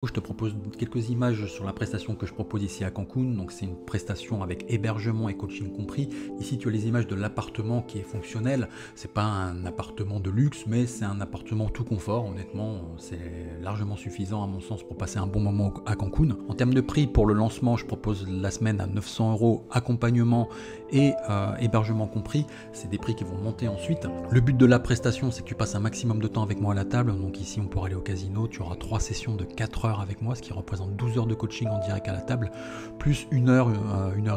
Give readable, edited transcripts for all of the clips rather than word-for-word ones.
Je te propose quelques images sur la prestation que je propose ici à Cancun. Donc c'est une prestation avec hébergement et coaching compris. Ici tu as les images de l'appartement qui est fonctionnel. C'est pas un appartement de luxe, mais c'est un appartement tout confort. Honnêtement, c'est largement suffisant à mon sens pour passer un bon moment à Cancun. En termes de prix pour le lancement, je propose la semaine à 900 euros, accompagnement et hébergement compris. C'est des prix qui vont monter ensuite. Le but de la prestation, c'est que tu passes un maximum de temps avec moi à la table. Donc ici on pourra aller au casino. Tu auras 3 sessions de 4 heures avec moi, ce qui représente 12 heures de coaching en direct à la table, plus une heure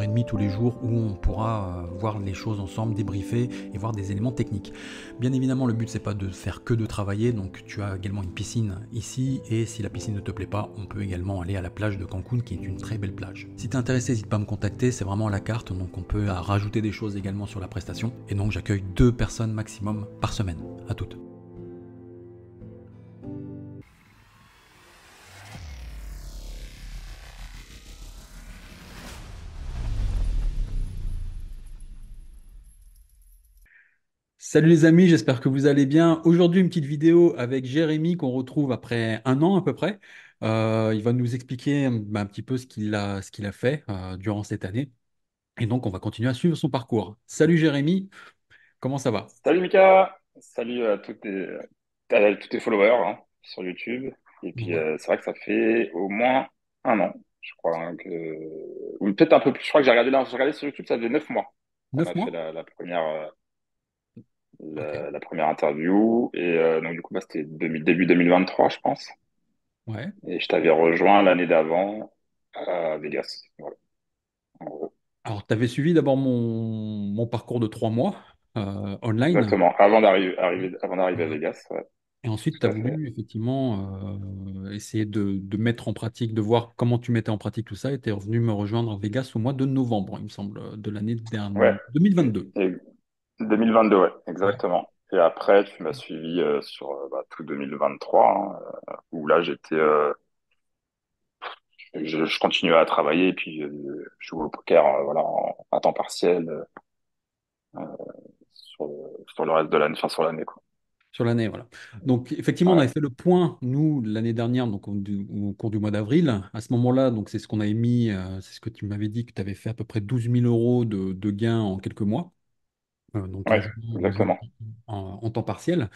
et demie tous les jours où on pourra voir les choses ensemble, débriefer et voir des éléments techniques. Bien évidemment, le but c'est pas de faire que de travailler, donc tu as également une piscine ici, et si la piscine ne te plaît pas, on peut également aller à la plage de Cancun qui est une très belle plage. Si tu es intéressé, n'hésite pas à me contacter, c'est vraiment à la carte, donc on peut rajouter des choses également sur la prestation, et donc j'accueille 2 personnes maximum par semaine. À toutes. Salut les amis, j'espère que vous allez bien. Aujourd'hui, une petite vidéo avec Jérémy qu'on retrouve après un an à peu près. Il va nous expliquer un petit peu ce qu'il a fait durant cette année. Et donc, on va continuer à suivre son parcours. Salut Jérémy, comment ça va? Salut Mika, salut à tous tes followers hein, sur YouTube. Et puis Ouais. c'est vrai que ça fait au moins un an, je crois, hein, ou peut-être un peu plus. Je crois que j'ai regardé sur YouTube, ça faisait 9 mois qu'on 9 a fait mois? la première Ok. la première interview. Et donc du coup, c'était début 2023, je pense. Ouais. Et je t'avais rejoint l'année d'avant à Vegas. Voilà, en gros. Alors, tu avais suivi d'abord mon parcours de 3 mois online. Exactement. Avant d'arriver à Vegas, ouais, Et ensuite, tu tout as à fait. voulu effectivement essayer de mettre en pratique, de voir comment tu mettais en pratique tout ça. Et tu es revenu me rejoindre à Vegas au mois de novembre, il me semble, de l'année dernière, Ouais. 2022. 2022, ouais, Ouais. exactement. Et après, tu m'as suivi sur tout 2023, hein, où là, je continuais à travailler et puis je jouais au poker, voilà, à temps partiel sur le reste de l'année, enfin sur l'année, quoi. Sur l'année, voilà. Donc, effectivement, on Ouais, avait fait le point, nous, l'année dernière, donc au cours du mois d'avril. À ce moment-là, donc c'est ce qu'on avait mis, c'est ce que tu m'avais dit, que tu avais fait à peu près 12 000 euros de gains en quelques mois, donc ouais, en jouant exactement. en temps partiel.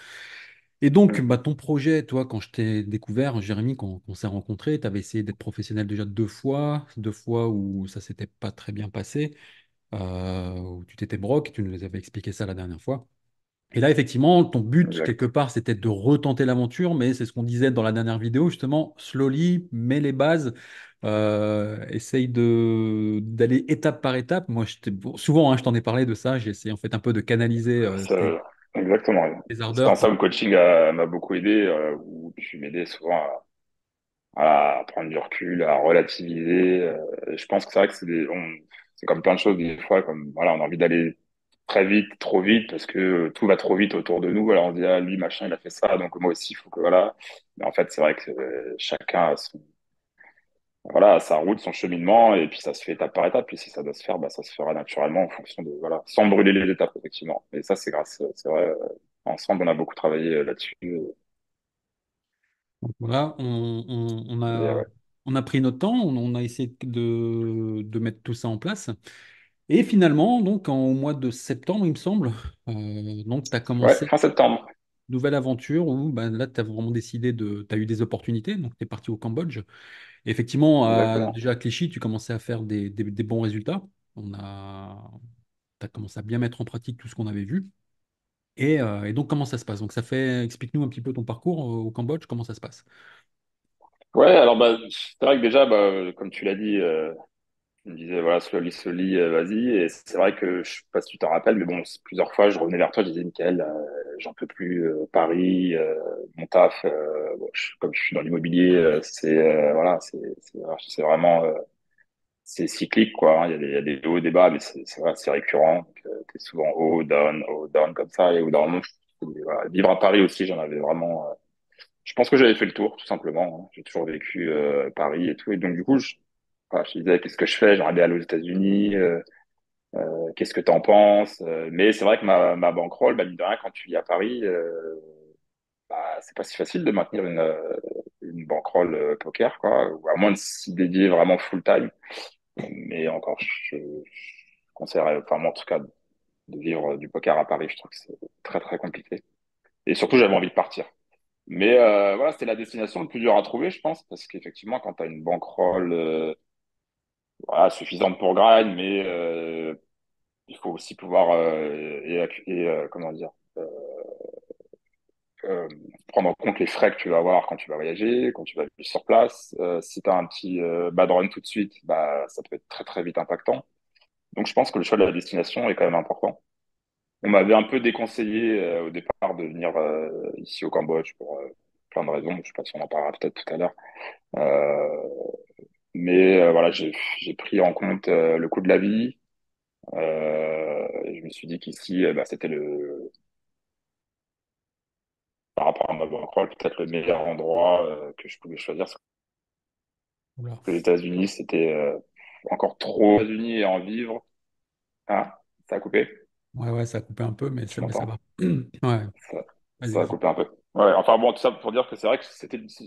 Et donc, Mm. bah, ton projet, toi, quand je t'ai découvert, Jérémy, qu'on s'est rencontrés, tu avais essayé d'être professionnel déjà 2 fois où ça s'était pas très bien passé, où tu t'étais broc, tu nous avais expliqué ça la dernière fois. Et là, effectivement, ton but, quelque Exact. part, c'était de retenter l'aventure, mais c'est ce qu'on disait dans la dernière vidéo, justement, slowly, mets les bases, essaye d'aller étape par étape. Moi, bon, souvent, hein, je t'en ai parlé de ça, j'ai essayé en fait un peu de canaliser Exactement. tes C'est en ardeurs ça où le pour... coaching m'a beaucoup aidé, où tu m'aidais souvent à prendre du recul, à relativiser. Je pense que c'est vrai que c'est comme plein de choses des fois, comme voilà, on a envie d'aller très vite, trop vite, parce que tout va trop vite autour de nous. Alors on se dit ah lui machin il a fait ça, donc moi aussi il faut que voilà. Mais en fait c'est vrai que chacun a sa route, son cheminement, et puis ça se fait étape par étape. Puis si ça doit se faire, ça se fera naturellement en fonction de voilà, sans brûler les étapes effectivement. Et ça c'est vrai, ensemble on a beaucoup travaillé là-dessus. Donc voilà, Et, ouais. on a pris notre temps, on a essayé de mettre tout ça en place. Et finalement, donc, au mois de septembre, il me semble, donc, tu as Ouais, commencé fin septembre. nouvelle aventure où ben, là, tu as vraiment décidé tu as eu des opportunités, donc tu es parti au Cambodge. Et effectivement, Exactement. déjà à Clichy, tu commençais à faire des bons résultats. Tu as commencé à bien mettre en pratique tout ce qu'on avait vu. Et donc, comment ça se passe? Donc, explique-nous un petit peu ton parcours au Cambodge, comment ça se passe? Ouais, alors c'est vrai que déjà, comme tu l'as dit, tu me disais voilà, slowly, vas-y. Et c'est vrai que je sais pas si tu t'en rappelles, mais bon, plusieurs fois, je revenais vers toi, je disais, Michael, j'en peux plus, Paris, mon taf, bon, comme je suis dans l'immobilier, voilà, c'est vraiment, c'est cyclique, quoi, hein. Il y a des hauts, des bas, mais voilà, c'est récurrent. Donc, t'es souvent haut, down, comme ça. Et au bout d'un moment, voilà, vivre à Paris aussi, j'en avais vraiment. Je pense que j'avais fait le tour, tout simplement, hein. J'ai toujours vécu Paris et tout. Et donc, du coup, voilà, je me disais, qu'est-ce que je fais? J'aimerais bien aller aux États-Unis. Qu'est-ce que tu en penses? Mais c'est vrai que ma bankroll, mine de rien, quand tu vis à Paris, c'est pas si facile de maintenir une bankroll poker, quoi, ou à moins de s'y dédier vraiment full time. Mais encore, je conseillerais, enfin, moi, en tout cas, de vivre du poker à Paris. Je trouve que c'est très, très compliqué. Et surtout, j'avais envie de partir. Mais voilà, c'était la destination le plus dur à trouver, je pense, parce qu'effectivement, quand tu as une bankroll voilà, suffisante pour grind, mais il faut aussi pouvoir comment dire, euh, euh, prendre en compte les frais que tu vas avoir quand tu vas voyager, quand tu vas vivre sur place. Si tu as un petit bad run tout de suite, bah, ça peut être très très vite impactant. Donc je pense que le choix de la destination est quand même important. On m'avait un peu déconseillé au départ de venir ici au Cambodge pour plein de raisons. Je sais pas si on en parlera peut-être tout à l'heure. Euh, mais voilà, j'ai pris en compte le coût de la vie. Et je me suis dit qu'ici, bah, c'était par rapport à ma bankroll, peut-être le meilleur endroit que je pouvais choisir. Parce Oula. que les États-Unis, c'était encore trop aux États-Unis et en vivre. Ah, ça a coupé? Ouais, ouais, ça a coupé un peu, mais ça Tu va. m'entends? Ouais, Ça, vas-y, ça a vas-y. coupé un peu. Ouais, enfin bon, tout ça pour dire que c'est vrai que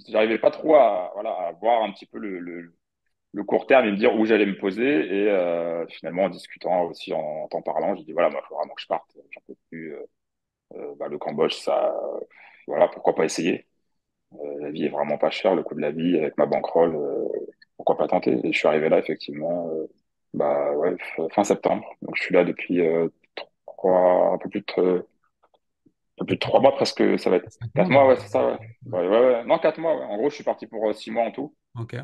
j'arrivais pas trop à, voilà, à voir un petit peu le court terme et me dire où j'allais me poser. Et finalement, en discutant aussi, en t'en parlant, j'ai dit voilà, moi, il faut vraiment que je parte. J'en peux plus. Bah, le Cambodge, ça, voilà, pourquoi pas essayer. La vie est vraiment pas chère, le coût de la vie avec ma bankroll, pourquoi pas tenter. Et je suis arrivé là effectivement, bah ouais, fin septembre. Donc je suis là depuis un peu plus de 3 mois presque. Ça va être 5 mois 4 mois, même. ouais, c'est ça, ouais. Ouais, ouais, ouais. Non, 4 mois. Ouais. En gros, je suis parti pour 6 mois en tout. Ok.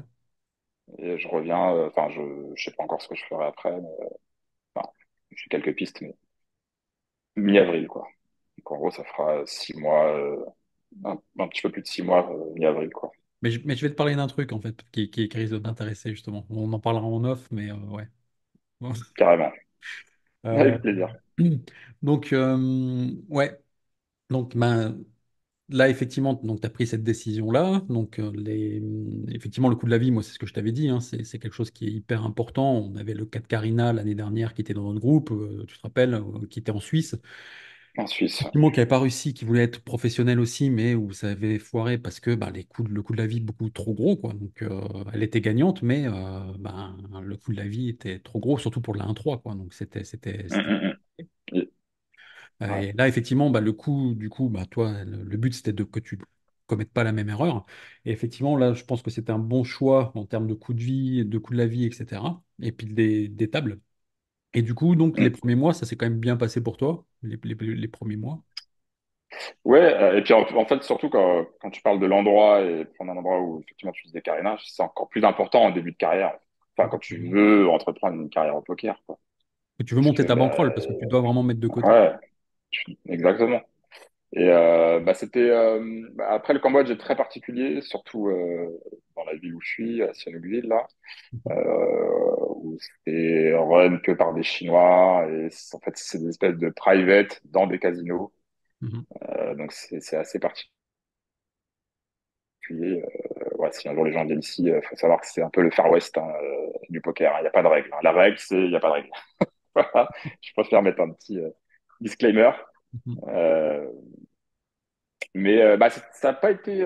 Et je reviens. Enfin, je sais pas encore ce que je ferai après. Mais, enfin, j'ai quelques pistes, mais mi-avril, quoi. Donc en gros, ça fera 6 mois, un petit peu plus de 6 mois, mi-avril, quoi. Mais je vais te parler d'un truc, en fait, qui risque de t'intéresser, justement. On en parlera en off, mais ouais. Bon. Carrément. Euh, Avec plaisir. donc, ouais. Donc, ben, là, effectivement, donc tu as pris cette décision-là. Donc, effectivement, le coût de la vie, moi, c'est ce que je t'avais dit, hein, c'est quelque chose qui est hyper important. On avait le cas de Karina l'année dernière qui était dans notre groupe, tu te rappelles, qui était en Suisse. En Suisse. Effectivement, qui n'avait pas réussi, qui voulait être professionnel aussi, mais où ça avait foiré parce que bah, le coût de la vie est beaucoup trop gros, quoi. Donc, elle était gagnante, mais ben, le coût de la vie était trop gros, surtout pour la 1-3, quoi. Donc, Hum, hum, hum. Et- ouais. Et là, effectivement, bah, le coût, du coup, bah, toi, le but, c'était que tu commettes pas la même erreur. Et effectivement, là, je pense que c'était un bon choix en termes de coût de vie, de coût de la vie, etc. Et puis des tables. Et du coup, donc, les Hum. premiers mois, ça s'est quand même bien passé pour toi, les premiers mois. Ouais, et puis en fait, surtout quand tu parles de l'endroit et prendre un endroit où effectivement tu disais carénage, c'est encore plus important en début de carrière. Enfin, quand tu veux entreprendre une carrière au poker, quoi. Que tu veux Parce monter que, ta bah, bankroll parce que tu dois vraiment mettre de côté. ouais, exactement. Et bah, c'était bah, après le Cambodge est très particulier, surtout dans la ville où je suis, à Sihanoukville, là, où c'est run que par des Chinois et en fait c'est des espèces de private dans des casinos. Mhm. Donc c'est assez particulier. Ouais, si un jour les gens viennent ici, faut savoir que c'est un peu le Far West hein, du poker. Il n'y a pas de règle. Hein. La règle, c'est il n'y a pas de règle. Voilà. Je préfère mettre un petit disclaimer. Mhm. Euh, mais bah, ça n'a pas été.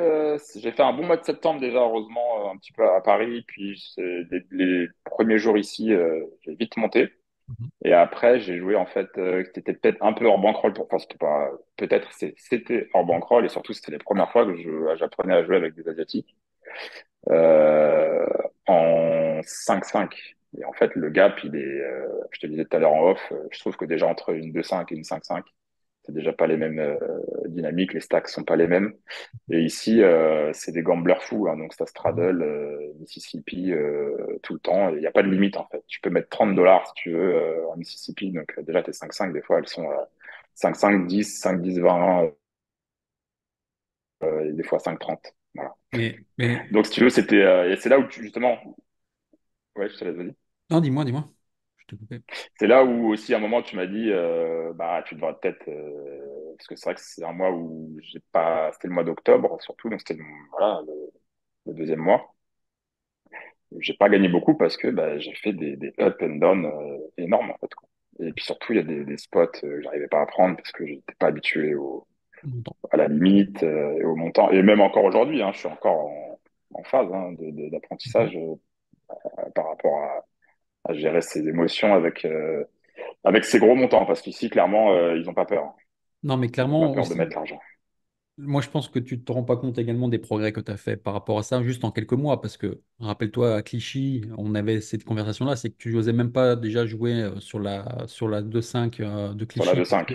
J'ai fait un bon mois de septembre déjà, heureusement, un petit peu à Paris. Puis les premiers jours ici, j'ai vite monté. Mhm. Et après, j'ai joué en fait. C'était peut-être un peu hors bankroll. Enfin, c'était pas. Peut-être c'était hors bankroll et surtout c'était les premières fois que j'apprenais à jouer avec des Asiatiques. euh, en 5-5. Et en fait, le gap, je te disais tout à l'heure en off, je trouve que déjà entre une 2-5 et une 5-5, c'est déjà pas les mêmes dynamiques, les stacks sont pas les mêmes. Et ici, c'est des gamblers fous, hein, donc ça straddle Mississippi tout le temps, et il n'y a pas de limite en fait. Tu peux mettre $30 si tu veux en Mississippi, donc déjà tes 5-5, des fois elles sont 5-5, 10, 5-10, 20, et des fois 5-30. Voilà. Mais Donc si tu veux, et c'est là où justement, ouais, je te laisse, vas-y. non, dis-moi. Je t'ai coupé. C'est là où aussi à un moment tu m'as dit bah tu devrais peut-être parce que c'est vrai que c'est un mois où j'ai pas c'était le mois d'octobre surtout donc c'était voilà le deuxième mois j'ai pas gagné beaucoup parce que bah, j'ai fait des up and down énormes en fait quoi. Et puis surtout il y a des spots que j'arrivais pas à prendre parce que j'étais pas habitué Longtemps. à la limite et au montant et même encore aujourd'hui hein, je suis encore en phase hein, Mhm. d'apprentissage par rapport à gérer ses émotions avec ces gros montants. Parce qu'ici, clairement, ils n'ont pas peur. Non, mais Ils n'ont pas clairement peur de aussi, mettre l'argent. moi je pense que tu ne te rends pas compte également des progrès que tu as fait par rapport à ça juste en quelques mois. Parce que, rappelle-toi, à Clichy, on avait cette conversation-là, c'est que tu n'osais même pas déjà jouer sur la 2.5 de Sur la Clichy deux parce cinq. que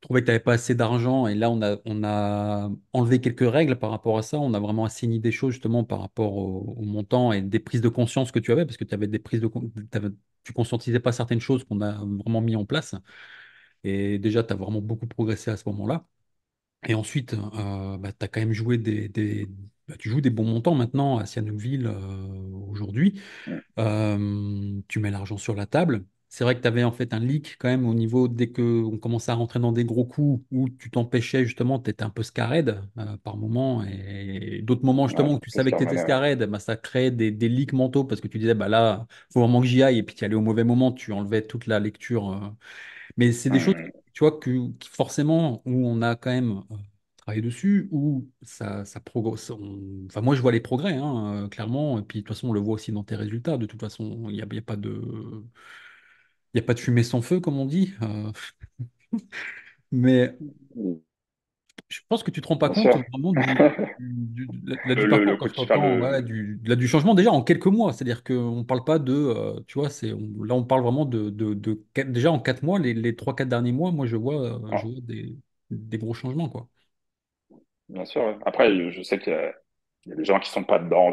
trouvais que tu n'avais pas assez d'argent et là on a enlevé quelques règles par rapport à ça. On a vraiment assigné des choses justement par rapport au montant et des prises de conscience que tu avais parce que tu avais des prises tu conscientisais pas certaines choses qu'on a vraiment mis en place et déjà tu as vraiment beaucoup progressé à ce moment-là. Et ensuite, bah, tu as quand même joué bah, tu joues des bons montants maintenant à Sihanoukville aujourd'hui. Mm. Tu mets l'argent sur la table. C'est vrai que tu avais en fait un leak quand même au niveau dès qu'on commençait à rentrer dans des gros coups où tu t'empêchais justement, tu étais un peu scared par moment et d'autres moments Ouais, justement où ça tu peut se savais que tu étais terminer. Ouais. scared, bah, ça créait des leaks mentaux parce que tu disais bah là, faut vraiment que j'y aille et puis tu y allais au mauvais moment, tu enlevais toute la lecture. Mais c'est des choses, Mm. tu vois, qui forcément où on a quand même travaillé dessus, où ça progresse. Enfin, moi, je vois les progrès, hein, clairement. Et puis, de toute façon, on le voit aussi dans tes résultats. De toute façon, il y a pas il y a pas de fumée sans feu, comme on dit. Mais Mm. je pense que tu te rends pas Bien compte sûr. vraiment du Le parcours coach, enfin, qu'entre-temps, ouais, là, du changement déjà en quelques mois. C'est-à-dire qu'on ne parle pas tu vois, là, on parle vraiment déjà en 4 mois, les 3, 4 derniers mois, moi, je ouais, vois des gros changements, quoi. bien sûr. Ouais. Après, je sais qu'il y a des gens qui sont pas dedans.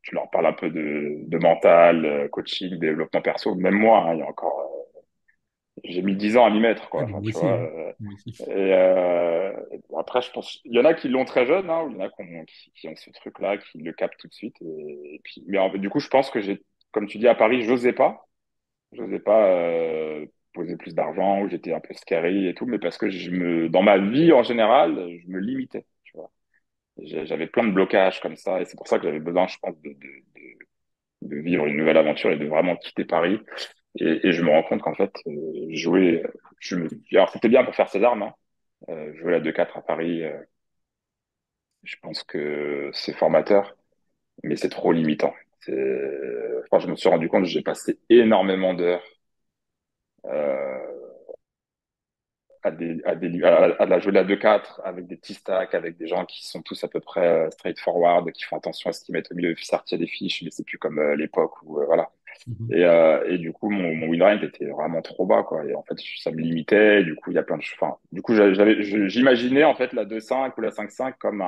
Tu leur parles un peu de mental, coaching, développement perso. Même moi, hein, il y a encore, j'ai mis 10 ans à m'y mettre, Ouais, quoi. mais Enfin, moi tu aussi, vois. hein. Moi aussi. Bon, après, je pense, il y en a qui l'ont très jeune, hein, ou il y en a qui ont ce truc-là, qui le captent tout de suite. Et puis, mais du coup, je pense que comme tu dis, à Paris, j'osais pas poser plus d'argent, ou j'étais un peu scary et tout, mais parce que dans ma vie en général, je me limitais, tu vois. J'avais plein de blocages comme ça, et c'est pour ça que j'avais besoin, je pense, de vivre une nouvelle aventure et de vraiment quitter Paris. Et je me rends compte qu'en fait, jouer, alors c'était bien pour faire ses armes, hein. Jouer la 2-4 à Paris, je pense que c'est formateur, mais c'est trop limitant. Enfin, je me suis rendu compte que j'ai passé énormément d'heures euh, à la jouer de la 2-4 avec des petits stacks, avec des gens qui sont tous à peu près straightforward, qui font attention à ce qu'ils mettent au milieu, sortir des fiches, mais c'est plus comme l'époque où voilà. Mhm. Et du coup, mon win rate était vraiment trop bas, quoi. Et en fait, ça me limitait. Et du coup, il y a plein de choses. Enfin, du coup, j'imaginais en fait la 2-5 ou la 5-5 comme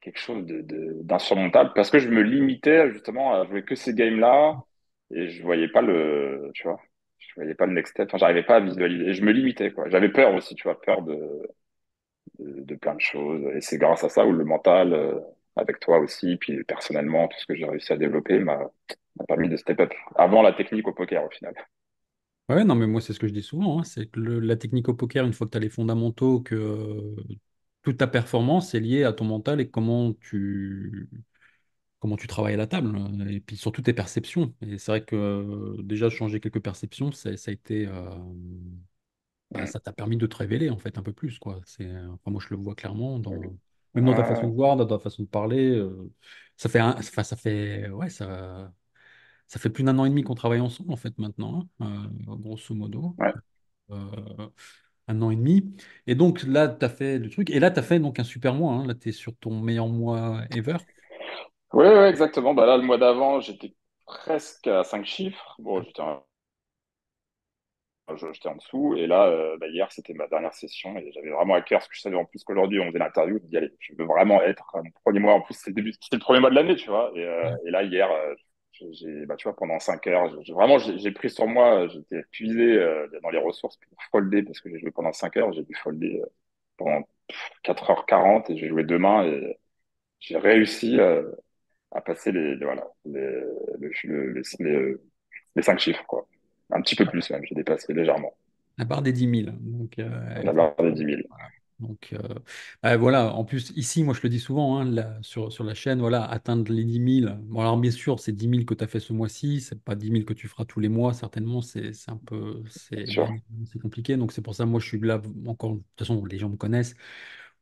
quelque chose d'insurmontable parce que je me limitais justement à jouer que ces games-là et je voyais pas tu vois, je voyais pas le next step. Enfin, j'arrivais pas à visualiser. Et je me limitais, quoi. J'avais peur aussi, tu vois, peur de plein de choses. Et c'est grâce à ça où le mental, avec toi aussi, puis personnellement, tout ce que j'ai réussi à développer m'a permis de step up avant la technique au poker au final. Ouais, non, mais moi, c'est ce que je dis souvent, hein, c'est que la technique au poker, une fois que tu as les fondamentaux, que toute ta performance est liée à ton mental et comment tu travailles à la table, et puis surtout tes perceptions. Et c'est vrai que déjà changer quelques perceptions, ça a été, bah, Mm. ça t'a permis de te révéler en fait un peu plus, quoi. Enfin, moi je le vois clairement même dans ta façon Ouais, de voir, dans ta façon de parler. Enfin, ça fait plus d'1 an et demi qu'on travaille ensemble en fait maintenant, hein, grosso modo. ouais. Euh, 1 an et demi. Et donc là, tu as fait le truc. Et là, tu as fait donc un super mois, hein. Là, tu es sur ton meilleur mois ever. Ouais, ouais, exactement. Bah là, le mois d'avant, j'étais presque à 5 chiffres. Bon, j'étais en dessous. Et là, bah, hier, c'était ma dernière session et j'avais vraiment à cœur, parce que je savais en plus qu'aujourd'hui, on faisait l'interview. Je me dis, allez, je veux vraiment être mon premier mois. En plus, c'était le premier mois de l'année, tu vois. Ouais. Et là, hier, bah, tu vois, pendant 5 heures, vraiment, j'ai pris sur moi, j'étais épuisé dans les ressources pour folder, parce que j'ai joué pendant 5 heures. J'ai dû folder pendant 4h40 et j'ai joué demain et j'ai réussi à passer voilà, les 5 chiffres, quoi. Un petit peu plus même, j'ai dépassé légèrement La barre des 10 000. Donc, la barre des 10 000. voilà. Donc, voilà. En plus, ici, moi, je le dis souvent, hein, sur la chaîne, voilà, atteindre les 10 000. Bon, alors, bien sûr, c'est 10 000 que tu as fait ce mois-ci. C'est pas 10 000 que tu feras tous les mois, certainement. C'est un peu, Bien sûr. bien évidemment, c'est compliqué. Donc, c'est pour ça, moi, je suis là encore. De toute façon, les gens me connaissent.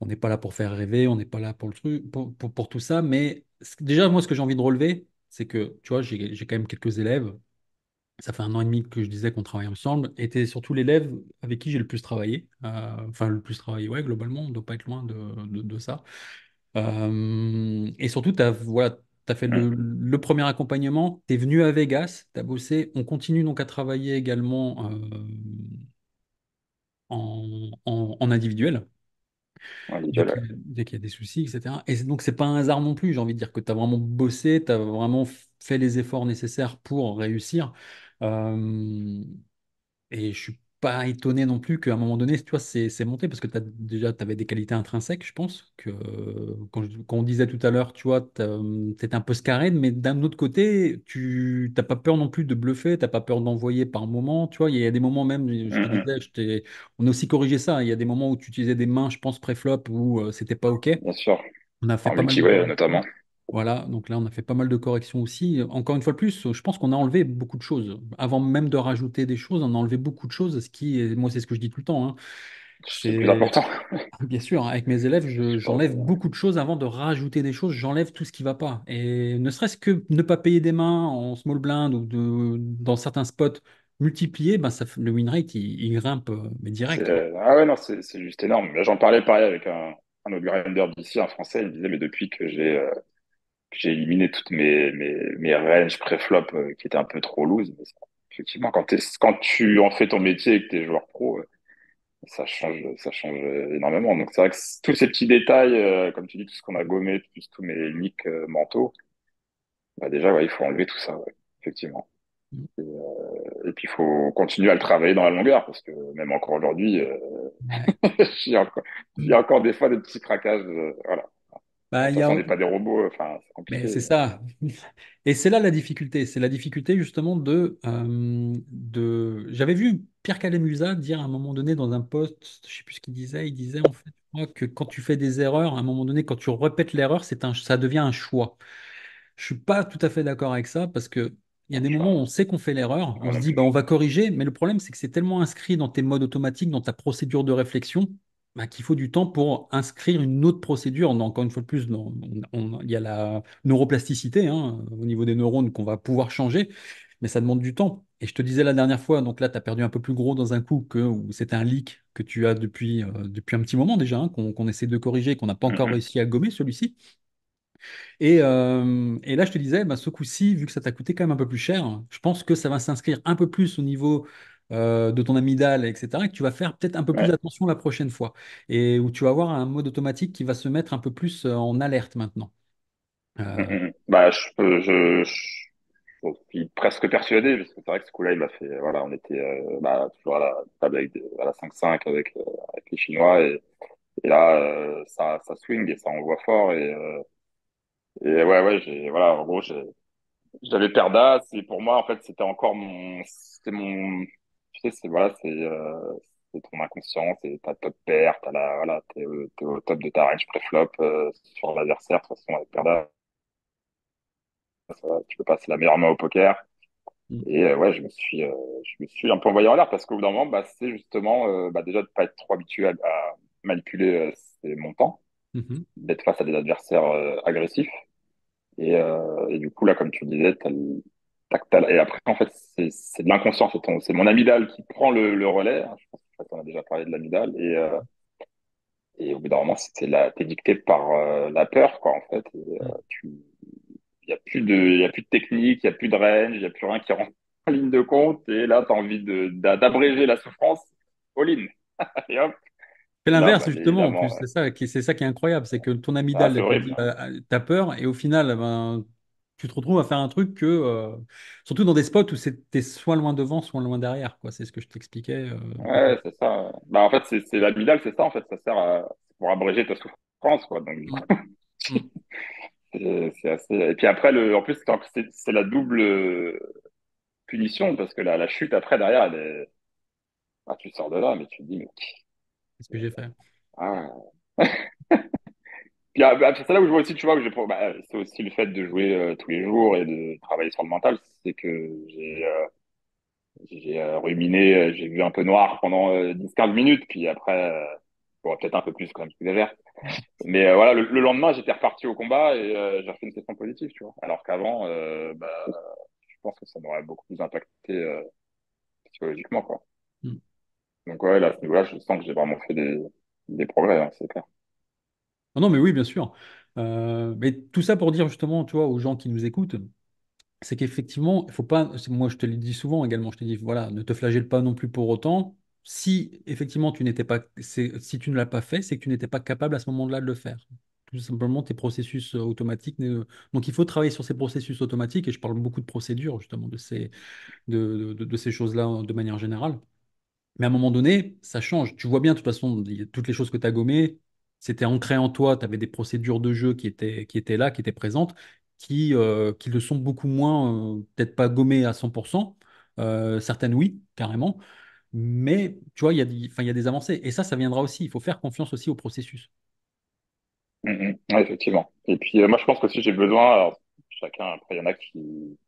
On n'est pas là pour faire rêver, on n'est pas là pour le truc, pour tout ça. Mais déjà, moi, ce que j'ai envie de relever, c'est que, tu vois, j'ai quand même quelques élèves. Ça fait un an et demi que je disais qu'on travaille ensemble. Et t'es surtout l'élève avec qui j'ai le plus travaillé. Enfin, le plus travaillé, ouais, globalement, on ne doit pas être loin de ça. Et surtout, tu as, voilà, t'as fait Mm. le premier accompagnement, tu es venu à Vegas, tu as bossé. On continue donc à travailler également en individuel, Individuel, ouais. dès qu'il y a des soucis, etc. Et donc, c'est pas un hasard non plus. J'ai envie de dire que tu as vraiment bossé, tu as vraiment fait les efforts nécessaires pour réussir. Euh, Et je suis pas étonné non plus qu'à un moment donné, tu vois, c'est monté parce que déjà, tu avais des qualités intrinsèques, je pense, que quand on disait tout à l'heure, tu vois, t'étais un peu scarré, mais d'un autre côté, tu n'as pas peur non plus de bluffer, t'as pas peur d'envoyer par moment, tu vois, il y a des moments même, je te Mm, disais, on a aussi corrigé ça, il y a des moments où tu utilisais des mains, je pense, pré-flop, où c'était pas OK. bien sûr. On a fait En pas mal de multi-way, corrections. notamment. Voilà, donc là, on a fait pas mal de corrections aussi. Encore une fois de plus, je pense qu'on a enlevé beaucoup de choses. Avant même de rajouter des choses, on a enlevé beaucoup de choses, ce qui, moi, c'est ce que je dis tout le temps, hein. C'est le plus C'est, important. bien sûr, hein, avec mes élèves, Je pense. j'enlève beaucoup de choses avant de rajouter des choses, j'enlève tout ce qui va pas. Et ne serait-ce que ne pas payer des mains en small blind ou dans certains spots multipliés, ben le win rate, il grimpe, mais direct, quoi. Ah ouais, non, c'est juste énorme. Là, j'en parlais pareil avec un autre grinder d'ici, un français. Il me disait, mais depuis que j'ai éliminé toutes mes ranges pré-flop qui étaient un peu trop loose, mais effectivement, quand tu en fais ton métier et que tu es joueur pro, ça change énormément. Donc, c'est vrai que tous ces petits détails, comme tu dis, tout ce qu'on a gommé, plus tous mes nicks mentaux, bah déjà, ouais, il faut enlever tout ça, ouais, effectivement. Et puis, il faut continuer à le travailler dans la longueur, parce que même encore aujourd'hui, Ouais. j'ai encore, j'ai encore des fois des petits craquages. Voilà. Bon, Bah, de toute façon, on n'est pas des robots, enfin, c'est mais compliqué. c'est ça. Et c'est là la difficulté. C'est la difficulté justement J'avais vu Pierre Calamusa dire à un moment donné dans un post, je sais plus ce qu'il disait, il disait en fait, je crois que quand tu fais des erreurs, à un moment donné, quand tu répètes l'erreur, ça devient un choix. Je suis pas tout à fait d'accord avec ça parce que il y a des Je sais moments où pas, on sait qu'on fait l'erreur, on moi se non dit bah plus. on va corriger, mais le problème c'est que c'est tellement inscrit dans tes modes automatiques, dans ta procédure de réflexion, bah, qu'il faut du temps pour inscrire une autre procédure. Encore une fois de plus, il y a la neuroplasticité hein, au niveau des neurones qu'on va pouvoir changer, mais ça demande du temps. Et je te disais la dernière fois, donc là tu as perdu un peu plus gros dans un coup que où c'était un leak que tu as depuis un petit moment déjà, hein, qu'on essaie de corriger, qu'on n'a pas encore Mhm. réussi à gommer celui-ci. Et là, je te disais, bah, ce coup-ci, vu que ça t'a coûté quand même un peu plus cher, je pense que ça va s'inscrire un peu plus au niveau de ton amygdale, etc. Et que tu vas faire peut-être un peu plus Ouais. attention la prochaine fois. Et où tu vas avoir un mode automatique qui va se mettre un peu plus en alerte maintenant. Euh, Mhm. Bah, je suis presque persuadé, parce que c'est vrai que ce coup-là, il m'a fait, voilà, on était bah, toujours à la table avec à la 5-5 avec les Chinois, et là, ça swing et ça envoie fort, et ouais, ouais, voilà, en gros, j'avais perdas, et pour moi, en fait, c'était encore tu sais, voilà, c'est ton inconscient, c'est ta top pair, voilà, t'es au top de ta range préflop, sur l'adversaire, de toute façon, avec perdas, tu peux pas, c'est la meilleure main au poker. Et ouais, je me suis un peu envoyé en l'air parce qu'au bout d'un moment, bah, c'est justement bah, déjà de pas être trop habitué à manipuler ses montants, mhm, d'être face à des adversaires agressifs. Et du coup, là, comme tu le disais, et après, en fait, c'est de l'inconscient. C'est mon amygdale qui prend le relais, hein. Je pense qu'on a déjà parlé de l'amygdale. Et au bout d'un moment, t'es dicté par la peur, quoi, en fait. Il y a plus de technique, il y a plus de range, il y a plus rien qui rentre en ligne de compte. Et là, tu as envie d'abréger la souffrance. All in. Et hop. C'est Et là, l'inverse, bah, justement, en plus. évidemment, C'est ça qui est incroyable. C'est que ton ah, amygdale, c'est elle te horrible, dit, hein. t'as peur, et au final, ben, tu te retrouves à faire un truc surtout dans des spots où t'es soit loin devant, soit loin derrière, quoi. C'est ce que je t'expliquais. Ouais, c'est ça. Bah, en fait, c'est l'amygdale, c'est ça, en fait. Ça sert pour abréger ta souffrance, quoi. Donc, du coup, Mm, mm. c'est assez. Et puis après, en plus, c'est la double punition parce que la chute après, derrière, ah, tu sors de là, mais tu te dis, mais, C'est ce que j'ai fait. ah. Puis c'est là où je vois aussi, tu vois, c'est aussi le fait de jouer tous les jours et de travailler sur le mental, c'est que j'ai ruminé, j'ai vu un peu noir pendant 10-15 minutes, puis après, bon, peut-être un peu plus quand même, j'exagère. Mais voilà, le lendemain, j'étais reparti au combat et j'ai refait une session positive, tu vois. Alors qu'avant, bah, je pense que ça m'aurait beaucoup plus impacté psychologiquement, quoi. Mm. Donc ouais, là, à ce niveau-là, je sens que j'ai vraiment fait des progrès, hein, c'est clair. Ah non, mais oui, bien sûr. Mais tout ça pour dire justement, tu vois, aux gens qui nous écoutent, c'est qu'effectivement, il faut pas, moi je te le dis souvent également, je te dis, voilà, ne te flagelle pas non plus pour autant. Si effectivement tu n'étais pas, si tu ne l'as pas fait, c'est que tu n'étais pas capable à ce moment-là de le faire. Tout simplement, tes processus automatiques. Donc il faut travailler sur ces processus automatiques, et je parle beaucoup de procédures justement de ces choses-là de manière générale. Mais à un moment donné, ça change. Tu vois bien, de toute façon, toutes les choses que tu as gommées, c'était ancré en toi. Tu avais des procédures de jeu qui étaient là, qui étaient présentes, qui le sont beaucoup moins, peut-être pas gommées à 100%. Certaines, oui, carrément. Mais tu vois, enfin, il y a des avancées. Et ça viendra aussi. Il faut faire confiance aussi au processus. Mhm. Ouais, effectivement. Et puis moi, je pense que si j'ai besoin, alors, chacun, après, il y en a qui,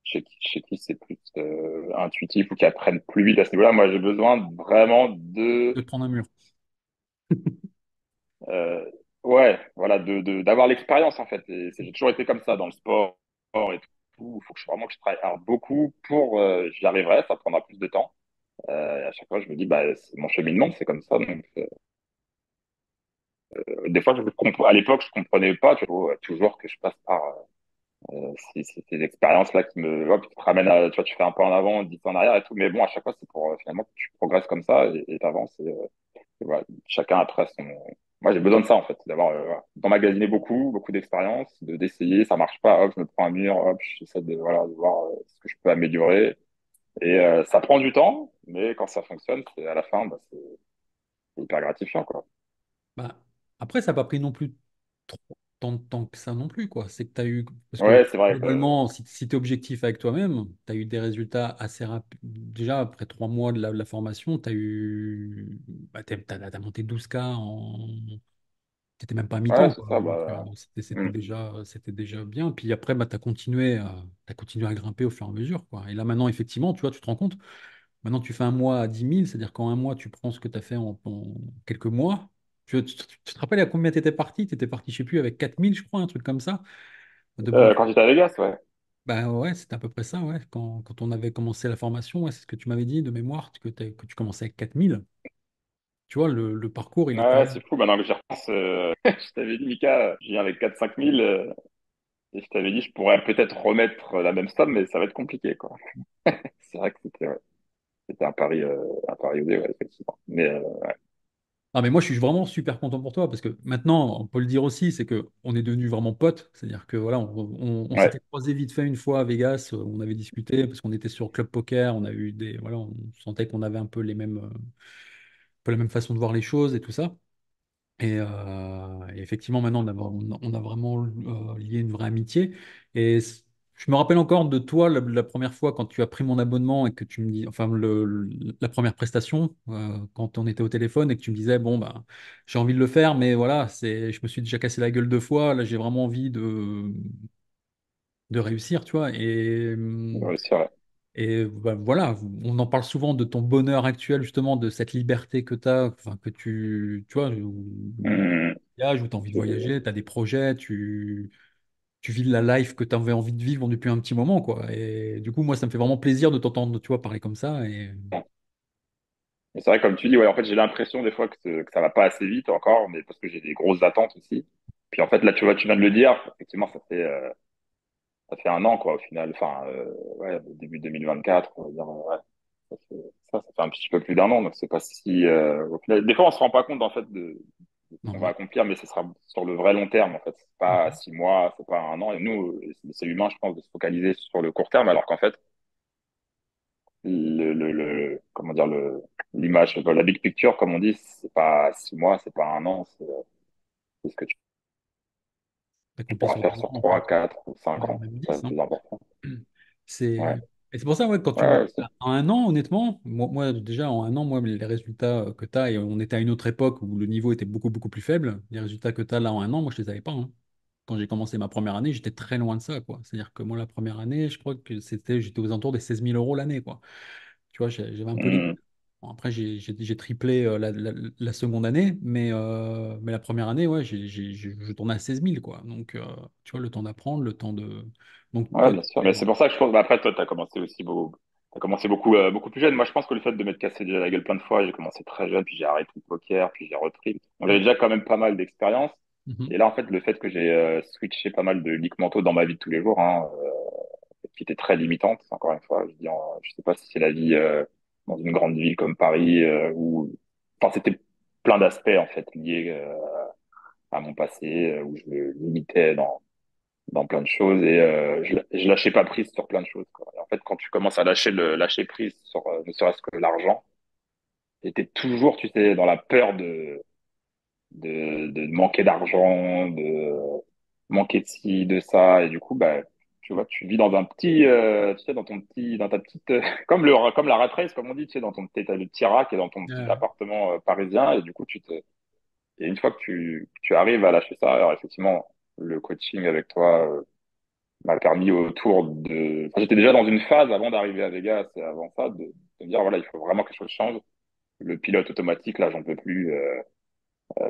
chez qui c'est plus intuitif ou qui apprennent plus vite à ce niveau-là. Moi, j'ai besoin vraiment De te prendre un mur. euh, ouais, voilà, d'avoir l'expérience en fait. Et j'ai toujours été comme ça dans le sport et tout. Il faut que vraiment que je travaille hard beaucoup pour, j'y arriverai. Ça prendra plus de temps. Et à chaque fois, je me dis, bah, c'est mon cheminement, c'est comme ça. Donc, des fois, à l'époque, je comprenais pas. Tu vois, toujours que je passe par ces expériences-là qui me, hop, qui te ramènent à, tu vois, tu fais un pas en avant, 10 pas en arrière et tout. Mais bon, à chaque fois, c'est pour finalement que tu progresses comme ça et t'avances. Et voilà, chacun après son. Moi, j'ai besoin de ça en fait, d'avoir voilà, d'emmagasiner beaucoup d'expérience, de d'essayer, ça marche pas, hop, je me prends un mur, hop, j'essaie de voilà, de voir ce que je peux améliorer. Et ça prend du temps, mais quand ça fonctionne, c'est à la fin, bah, c'est hyper gratifiant quoi. Bah, après, ça n'a pas pris non plus trop tant de temps que ça non plus, quoi. C'est que tu as eu. Parce que Ouais, c'est vrai que globalement, si tu es objectif avec toi-même, tu as eu des résultats assez rapides. Déjà, après 3 mois de la formation, tu as eu. Bah, t'as monté 12K en. T'étais même pas à ouais, mi-temps, c'est quoi. ça. Donc, Bah, c'était hmm. déjà bien. Puis après, bah, t'as continué à grimper au fur et à mesure, quoi. Et là, maintenant, effectivement, tu vois, tu te rends compte. Maintenant, tu fais un mois à 10 000, c'est-à-dire qu'en un mois, tu prends ce que tu as fait en quelques mois. Tu te rappelles à combien tu étais parti? Tu étais parti, je sais plus, avec 4 000, je crois, un truc comme ça. De bon, Quand j'étais à Vegas, ouais. bah ouais, c'était à peu près ça, ouais. Quand on avait commencé la formation, ouais, c'est ce que tu m'avais dit de mémoire, que tu commençais avec 4 000. Tu vois, le parcours, il est quand Ouais, même. c'est fou. Maintenant que j'y repense, je t'avais dit, Mika, je viens avec 4 5 000 et je t'avais dit, je pourrais peut-être remettre la même somme, mais ça va être compliqué, quoi. C'est vrai que c'était ouais, c'était un pari osé, ouais, effectivement. Mais Ah, mais moi, je suis vraiment super content pour toi parce que maintenant, on peut le dire aussi, c'est que on est devenus vraiment potes. C'est-à-dire que voilà, on ouais, s'était croisés vite fait une fois à Vegas, on avait discuté parce qu'on était sur Club Poker, on a eu voilà, on sentait qu'on avait un peu un peu la même façon de voir les choses et tout ça. Et effectivement, maintenant, on a vraiment lié une vraie amitié. Et je me rappelle encore de toi la première fois quand tu as pris mon abonnement et que tu me dis, enfin, la première prestation, quand on était au téléphone et que tu me disais, bon, bah, j'ai envie de le faire, mais voilà, je me suis déjà cassé la gueule 2 fois. Là, j'ai vraiment envie de réussir, tu vois. ouais, c'est vrai. Et bah, voilà, on en parle souvent de ton bonheur actuel, justement, de cette liberté que tu as, enfin, tu vois, où Hum, voyage, où tu as envie de c'est- voyager, tu as des projets, tu vis la life que tu avais envie de vivre depuis un petit moment, quoi. Et du coup, moi, ça me fait vraiment plaisir de t'entendre, tu vois, parler comme ça. Et Mais c'est vrai, comme tu dis, ouais, en fait, j'ai l'impression des fois que ça va pas assez vite encore, mais parce que j'ai des grosses attentes aussi. Puis en fait, là, tu vois, tu viens de le dire, effectivement, ça fait un an, quoi, au final. Enfin, ouais, début 2024, on va dire, ouais. Ça fait un petit peu plus d'un an, donc c'est pas si, au final, des fois, on se rend pas compte, en fait, de ce non, qu'on va mais accomplir, mais ce sera sur le vrai long terme, en fait. C'est pas mhm. 6 mois, c'est pas un an. Et nous, c'est humain, je pense, de se focaliser sur le court terme, alors qu'en fait, comment dire, l'image, la big picture, comme on dit, c'est pas 6 mois, c'est pas un an, c'est ce que tu T'accomplis pourras sur faire 10 sur ans, en fait. 3 4 ou 5 ans. Même C'est ça 10, le hein. plus important. C'est... Ouais, Et c'est pour ça, ouais, quand ouais, tu... ouais, En un an, honnêtement, moi, déjà, en un an, moi, les résultats que tu as, et on était à une autre époque où le niveau était beaucoup, beaucoup plus faible, les résultats que tu as là en un an, moi, je les avais pas, hein. Quand j'ai commencé ma première année, j'étais très loin de ça, quoi. C'est-à-dire que moi, la première année, je crois que j'étais aux alentours des 16 000 € l'année, quoi. Tu vois, j'avais un peu les hum, couilles. Bon, après, j'ai triplé la seconde année, mais la première année, ouais, je tournais à 16 000, quoi. Donc, tu vois, le temps d'apprendre, le temps de. Donc, Ouais, bien sûr. Mais c'est pour ça que je pense, bah, après, toi, t'as commencé aussi t'as commencé beaucoup, beaucoup plus jeune. Moi, je pense que le fait de m'être cassé déjà la gueule plein de fois, j'ai commencé très jeune, puis j'ai arrêté le poker, puis j'ai repris. Donc, j'avais déjà quand même pas mal d'expérience. Mhm. Et là, en fait, le fait que j'ai switché pas mal de ligues mentaux dans ma vie de tous les jours, hein, qui était très limitante, encore une fois, je sais pas si c'est la vie dans une grande ville comme Paris, où, enfin, c'était plein d'aspects, en fait, liés à mon passé, où je me limitais dans plein de choses et je lâchais pas prise sur plein de choses, quoi. Et en fait, quand tu commences à lâcher prise sur ne serait-ce que l'argent, et t'es toujours, tu sais, dans la peur de manquer d'argent, de manquer de ci, de ça, et du coup, bah, tu vois, tu vis dans un petit, tu sais, dans ta petite, comme la rat race, comme on dit, tu sais, t'as le petit rack et dans ton petit Ouais. appartement parisien, et du coup, et une fois que tu arrives à lâcher ça, alors effectivement, le coaching avec toi, m'a permis autour de. Enfin, j'étais déjà dans une phase avant d'arriver à Vegas et avant ça de me dire voilà, il faut vraiment que quelque chose change. Le pilote automatique, là, j'en peux plus.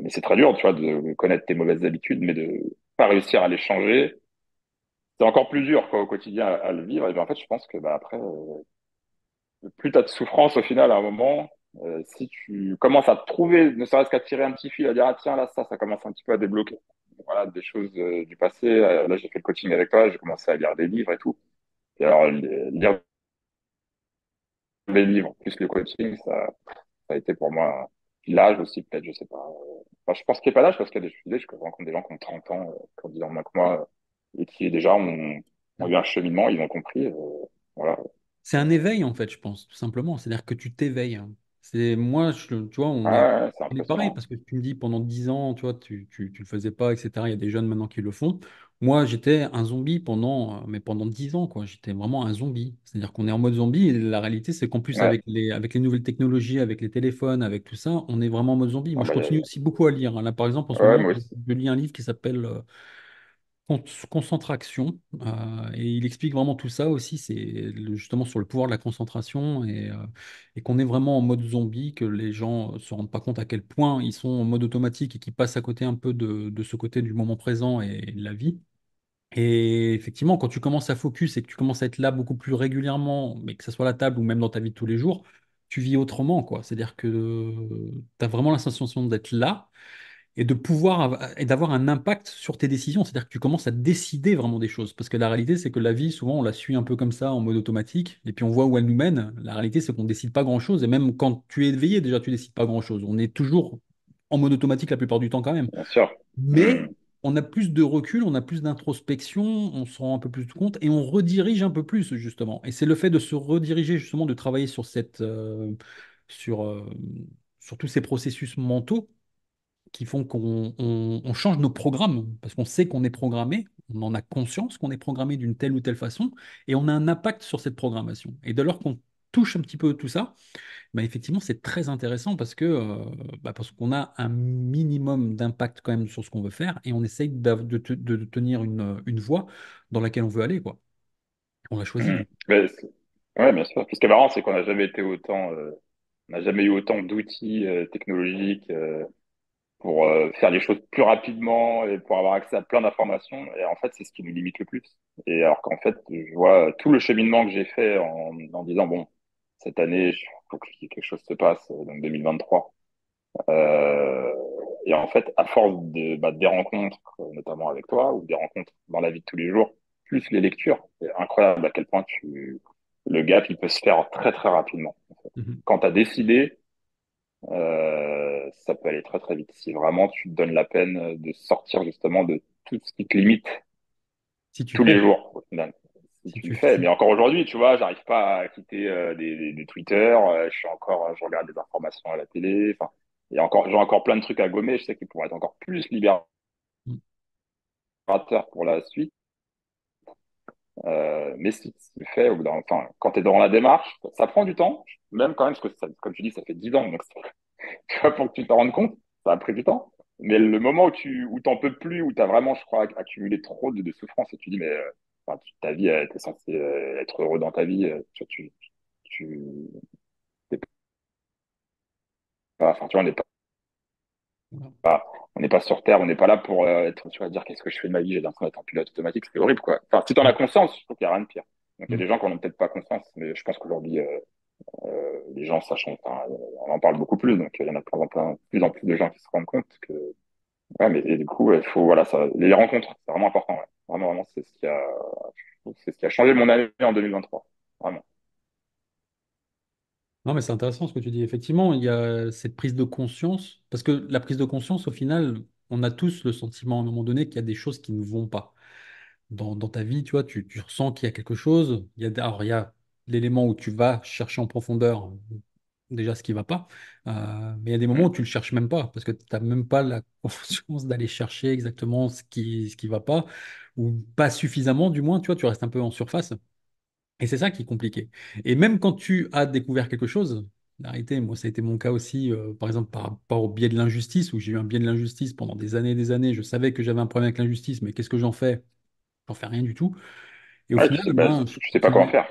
Mais c'est très dur, tu vois, de connaître tes mauvaises habitudes, mais de pas réussir à les changer. C'est encore plus dur, quoi, au quotidien à le vivre. Et bien, en fait, je pense que bah, après, plus tu as de souffrance au final à un moment, si tu commences à te trouver, ne serait-ce qu'à tirer un petit fil, à dire ah tiens, là, ça commence un petit peu à débloquer. Voilà, des choses du passé. Là, j'ai fait le coaching avec toi, j'ai commencé à lire des livres et tout. Et alors, lire les livres plus le coaching, ça a été pour moi l'âge aussi, peut-être, je sais pas. Enfin, je pense qu'il n'y a pas l'âge parce qu'il y a je rencontre des gens qui ont 30 ans, qui ont 10 ans moins que moi, et qui déjà ont eu un cheminement, ils ont compris. Voilà. C'est un éveil, en fait, je pense, tout simplement. C'est-à-dire que tu t'éveilles, hein. C'est moi, tu vois, Ah ouais, c'est on est pareil impressionnant. parce que tu me dis pendant 10 ans, tu vois, tu le faisais pas, etc. Il y a des jeunes maintenant qui le font. Moi, j'étais un zombie pendant 10 ans, quoi. J'étais vraiment un zombie. C'est-à-dire qu'on est en mode zombie et la réalité, c'est qu'en plus, Ouais. avec les nouvelles technologies, avec les téléphones, avec tout ça, on est vraiment en mode zombie. Ah Moi, je bah, continue aussi beaucoup à lire, hein. Là, par exemple, en ce ouais, moment, moi aussi. je lis un livre qui s'appelle Concentration, et il explique vraiment tout ça aussi, c'est justement sur le pouvoir de la concentration et qu'on est vraiment en mode zombie, que les gens se rendent pas compte à quel point ils sont en mode automatique et qu'ils passent à côté un peu de ce côté du moment présent et de la vie. Et effectivement, quand tu commences à focus et que tu commences à être là beaucoup plus régulièrement, mais que ce soit à la table ou même dans ta vie de tous les jours, tu vis autrement, quoi. C'est-à-dire que tu as vraiment la sensation d'être là et de pouvoir et d'avoir un impact sur tes décisions. C'est-à-dire que tu commences à décider vraiment des choses. Parce que la réalité, c'est que la vie, souvent, on la suit un peu comme ça, en mode automatique, et puis on voit où elle nous mène. La réalité, c'est qu'on ne décide pas grand-chose. Et même quand tu es éveillé, déjà, tu décides pas grand-chose. On est toujours en mode automatique la plupart du temps quand même. Bien sûr. Hmm. Mais on a plus de recul, on a plus d'introspection, on se rend un peu plus compte et on redirige un peu plus, justement. Et c'est le fait de se rediriger, justement, de travailler sur, euh, sur tous ces processus mentaux qui font qu'on change nos programmes, parce qu'on sait qu'on est programmé, on en a conscience qu'on est programmé d'une telle ou telle façon, et on a un impact sur cette programmation. Et dès lors qu'on touche un petit peu tout ça, bah effectivement, c'est très intéressant parce qu'on a un minimum d'impact quand même sur ce qu'on veut faire, et on essaye de tenir une voie dans laquelle on veut aller, quoi. On l'a choisi, Hmm. du coup. Ouais, bien sûr. Ce qui est marrant, c'est qu'on n'a jamais été autant, on n'a jamais eu autant d'outils technologiques. Pour faire les choses plus rapidement et pour avoir accès à plein d'informations. Et en fait, c'est ce qui nous limite le plus. Et alors qu'en fait, je vois tout le cheminement que j'ai fait en disant, bon, cette année, il faut que quelque chose se passe, donc 2023. Euh, et en fait, à force des rencontres, notamment avec toi, ou des rencontres dans la vie de tous les jours, plus les lectures, c'est incroyable à quel point le gap, il peut se faire très, très rapidement. Mhm. Quand tu as décidé, ça peut aller très très vite. Si vraiment tu te donnes la peine de sortir justement de tout ce qui te limite Si tu tous les fais, jours, au final. Si si tu le tu fais. si- Mais encore aujourd'hui, tu vois, j'arrive pas à quitter des Twitter. Je suis encore, je regarde des informations à la télé. Enfin, j'ai encore plein de trucs à gommer. Je sais qu'ils pourraient être encore plus libérateurs pour la suite. Mais si tu le fais, enfin, quand tu es dans la démarche, ça prend du temps. Même quand même, parce que comme tu dis, ça fait 10 ans. Donc tu vois, pour que tu t'en rendes compte, ça a pris du temps. Mais le moment où t'en peux plus, où t'as vraiment, je crois, accumulé trop de souffrance et tu dis, mais enfin, ta vie, t'es censé être heureux dans ta vie, tu, t'es enfin, tu vois, Voilà. on n'est pas sur Terre, on n'est pas là pour être, tu vois, dire qu'est-ce que je fais de ma vie, j'ai l'impression d'être en pilote automatique, c'est horrible, quoi. Enfin, si t'en as Mm. conscience, je trouve qu'il n'y a rien de pire. Donc, il y a Mm. des gens qui n'en ont peut-être pas conscience, mais je pense qu'aujourd'hui, les gens, sachant, enfin, on en parle beaucoup plus, donc il y en a plus en plus de gens qui se rendent compte que, ouais, mais et du coup, il faut, voilà, ça, les rencontres, c'est vraiment important, ouais. Vraiment, vraiment, c'est ce qui a changé mon année en 2023. Vraiment. Non, mais c'est intéressant ce que tu dis. Effectivement, il y a cette prise de conscience, parce que la prise de conscience, au final, on a tous le sentiment à un moment donné qu'il y a des choses qui ne vont pas. Dans ta vie, tu vois, tu ressens qu'il y a quelque chose. Alors, il y a l'élément où tu vas chercher en profondeur déjà ce qui va pas. Mais il y a des moments Mm. où tu le cherches même pas, parce que tu n'as même pas la conscience d'aller chercher exactement ce qui va pas, ou pas suffisamment, du moins, tu vois, tu restes un peu en surface. Et c'est ça qui est compliqué. Et même quand tu as découvert quelque chose, la réalité, moi, ça a été mon cas aussi, par exemple, par rapport au biais de l'injustice, où j'ai eu un biais de l'injustice pendant des années et des années. Je savais que j'avais un problème avec l'injustice, mais qu'est-ce que j'en fais? J'en fais rien du tout. Et au Ouais, final, bah, ben, je tu sais pas quoi en continue. faire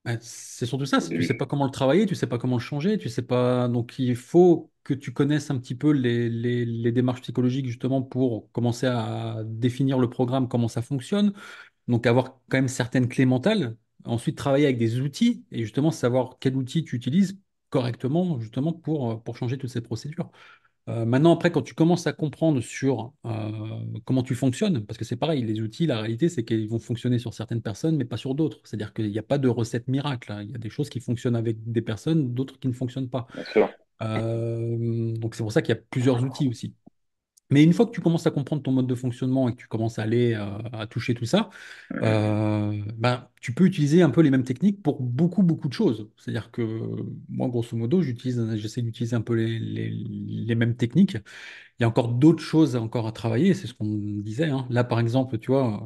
Ben, c'est surtout ça, au tu sais début. pas comment le travailler, tu sais pas comment le changer, tu sais pas. Donc il faut que tu connaisses un petit peu les démarches psychologiques justement pour commencer à définir le programme, comment ça fonctionne. Donc avoir quand même certaines clés mentales. Ensuite travailler avec des outils et justement savoir quel outil tu utilises correctement justement pour changer toutes ces procédures. Maintenant, après, quand tu commences à comprendre sur comment tu fonctionnes, parce que c'est pareil, les outils, la réalité, c'est qu'ils vont fonctionner sur certaines personnes, mais pas sur d'autres. C'est-à-dire qu'il n'y a pas de recette miracle, hein. Il y a des choses qui fonctionnent avec des personnes, d'autres qui ne fonctionnent pas. Bien sûr. Donc c'est pour ça qu'il y a plusieurs outils aussi. Mais une fois que tu commences à comprendre ton mode de fonctionnement et que tu commences à aller à toucher tout ça, Mm. ben, tu peux utiliser un peu les mêmes techniques pour beaucoup, beaucoup de choses. C'est-à-dire que moi, grosso modo, j'essaie d'utiliser un peu les mêmes techniques. Il y a encore d'autres choses encore à travailler, c'est ce qu'on disait, hein. Là, par exemple, tu vois,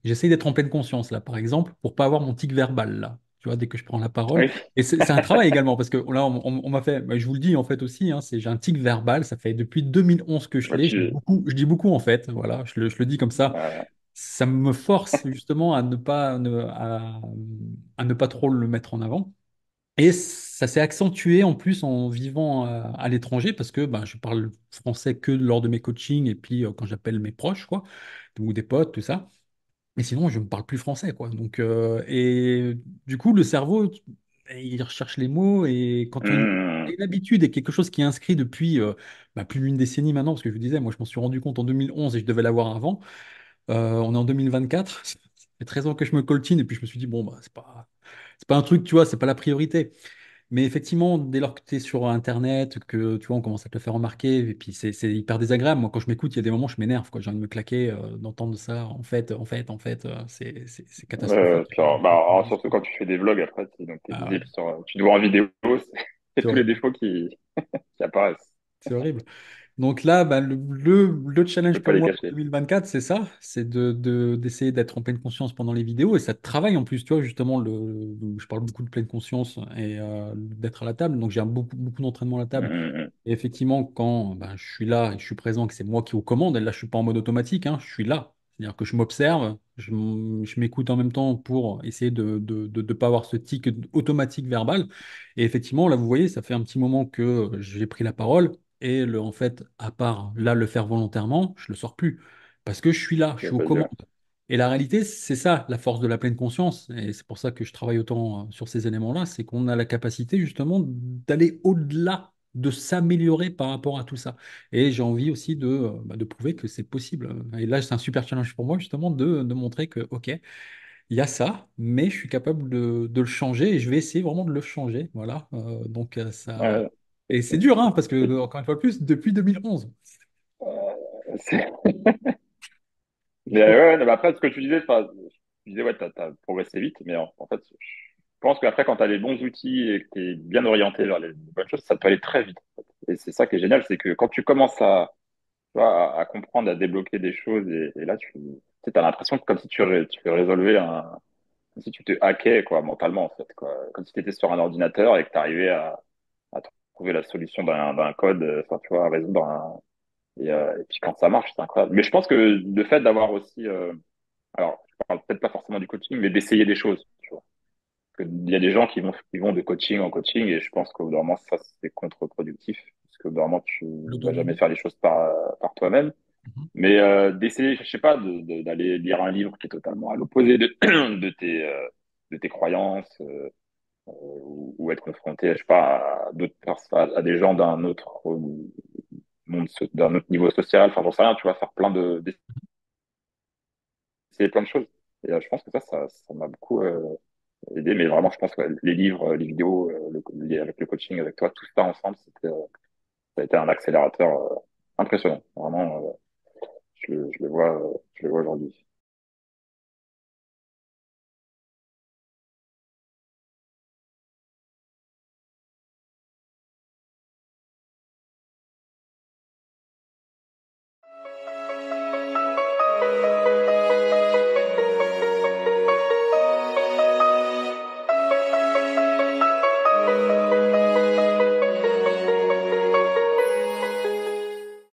j'essaie d'être en pleine conscience, là, par exemple, pour pas avoir mon tic verbal, là. Tu vois, dès que je prends la parole. Oui. Et c'est un travail également, parce que là, on m'a fait, bah, je vous le dis en fait aussi, hein, j'ai un tic verbal, ça fait depuis 2011 que je Ouais, l'ai, je dis beaucoup en fait, voilà, je le dis comme ça. euh, Ça me force justement à ne pas trop le mettre en avant. Et ça s'est accentué en plus en vivant à l'étranger parce que ben, je parle français que lors de mes coachings et puis quand j'appelle mes proches, quoi, ou des potes, tout ça. Mais sinon, je ne parle plus français, quoi. Donc, et du coup, le cerveau, il recherche les mots et quand tu as mm. une habitude et quelque chose qui est inscrit depuis bah, plus d'une décennie maintenant, parce que je vous disais, moi, je m'en suis rendu compte en 2011 et je devais l'avoir avant. On est en 2024, ça fait 13 ans que je me coltine et puis je me suis dit, bon, bah, c'est pas un truc, tu vois, c'est pas la priorité. Mais effectivement, dès lors que tu es sur Internet, que tu vois, on commence à te le faire remarquer, et puis c'est hyper désagréable. Moi, quand je m'écoute, il y a des moments, je m'énerve, quoi. J'ai envie de me claquer, d'entendre ça. En fait, c'est catastrophique. Puis, bah, alors, surtout quand tu fais des vlogs après, donc t'es Ah ouais, visible tu te vois en vidéo, c'est c'est tous les horrible. défauts qui apparaissent. C'est horrible. Donc là, bah, le Tu challenge peux pas pour les moi pour cacher. 2024, c'est ça, c'est d'essayer d'être en pleine conscience pendant les vidéos et ça travaille en plus, tu vois, justement, je parle beaucoup de pleine conscience et d'être à la table, donc j'ai beaucoup, beaucoup d'entraînement à la table. Mm. Et effectivement, quand ben, je suis là et je suis présent, que c'est moi qui aux commandes, et là, je suis pas en mode automatique, hein, je suis là. C'est-à-dire que je m'observe, je m'écoute en même temps pour essayer de pas avoir ce tic automatique verbal. Et effectivement, là, vous voyez, ça fait un petit moment que j'ai pris la parole. Et en fait, à part là le faire volontairement, je le sors plus. Parce que je suis là, je Tu vas suis aux pas le commandes. dire. Et la réalité, c'est ça, la force de la pleine conscience. Et c'est pour ça que je travaille autant sur ces éléments-là, c'est qu'on a la capacité justement d'aller au-delà, de s'améliorer par rapport à tout ça. Et j'ai envie aussi de prouver que c'est possible. Et là, c'est un super challenge pour moi justement de montrer que, OK, il y a ça, mais je suis capable de le changer et je vais essayer vraiment de le changer. Voilà. Donc ça. Ouais. Et c'est dur, hein, parce que, encore une fois de plus, depuis 2011. C'est- Mais ouais, non, mais après, ce que tu disais, enfin, tu disais, ouais, t'as progressé vite, mais en fait, je pense qu'après, quand tu as les bons outils et que tu es bien orienté vers les bonnes choses, ça peut aller très vite. En fait. Et c'est ça qui est génial, c'est que quand tu commences tu vois, à comprendre, à débloquer des choses, et là, tu as l'impression que comme si tu résolvais comme si tu te hackais, quoi, mentalement, en fait, quoi. Comme si tu étais sur un ordinateur et que tu arrivais à trouver la solution d'un code, enfin, tu vois, à résoudre et puis quand ça marche, c'est incroyable. Mais je pense que le fait d'avoir aussi, alors, je parle peut-être pas forcément du coaching, mais d'essayer des choses, tu vois. Il y a des gens qui vont de coaching en coaching et je pense qu'au bout d'un moment, ça, c'est contre-productif. Parce qu'au bout d'un moment, tu vas jamais L'autonomie. faire les choses par toi-même. Mhm. Mais d'essayer, je sais pas, d'aller lire un livre qui est totalement à l'opposé de tes croyances, ou être confronté, je sais pas, à d'autres personnes, à des gens d'un autre monde, d'un autre niveau social. Enfin, j'en sais rien, tu vois, faire d'essayer plein de choses. Et je pense que ça m'a beaucoup aidé. Mais vraiment, je pense que ouais, les livres, les vidéos, avec le coaching, avec toi, tout ça ensemble, ça a été un accélérateur impressionnant. Vraiment, je le vois aujourd'hui.